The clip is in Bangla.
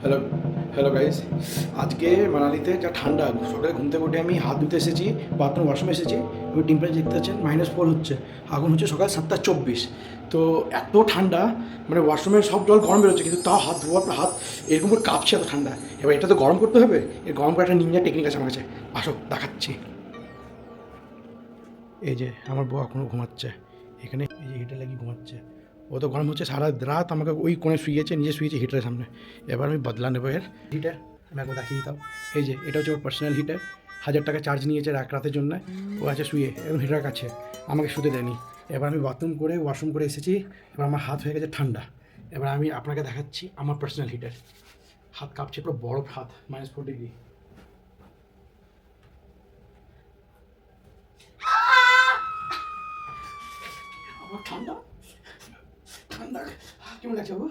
হ্যালো হ্যালো গাইস, আজকে মানালিতে যা ঠান্ডা। সকালে ঘুম থেকে উঠে আমি হাত ধুতে এসেছি, বাথরুম ওয়াশরুমে এসেছি। ওই টেম্পারেচার দেখতে পাচ্ছেন -4 হচ্ছে। এখন হচ্ছে সকাল 7:24। তো এত ঠান্ডা, মানে ওয়াশরুমের সব জল গরম বেরোচ্ছে, কিন্তু তাও হাত ধোয়ার পর হাত এরকম করে কাঁপছে, এত ঠান্ডা। এবার এটা তো গরম করতে হবে। এই গরম করার একটা নিনজা টেকনিক আছে আমার কাছে। আসো দেখাচ্ছি। এই যে আমার বউ এখনও ঘুমাচ্ছে এখানে, এই যে হিটার লাগিয়ে ঘুমাচ্ছে। ও তো গরম হচ্ছে, সারা রাত আমাকে ওই কোণে শুয়েছে, নিজে শুয়েছে হিটারের সামনে। এবার আমি বদলা নেবো এর হিটার। আমি একবার দেখিয়ে দিতাম। এই যে এটা হচ্ছে ওর পার্সোনাল হিটার। 1000 টাকা চার্জ নিয়েছে এক রাতের জন্য। ও আছে শুয়ে এবং হিটার কাছে, আমাকে শুতে দেয়নি। এবার আমি বাথরুম করে ওয়াশরুম করে এসেছি। এবার আমার হাত হয়ে গেছে ঠান্ডা। এবার আমি আপনাকে দেখাচ্ছি আমার পার্সোনাল হিটার। হাত কাঁপছে, পুরো বরফ হাত, -4 ডিগ্রি। আমার ঠান্ডা ঠান্ডা কেমন লাগছে বাবু?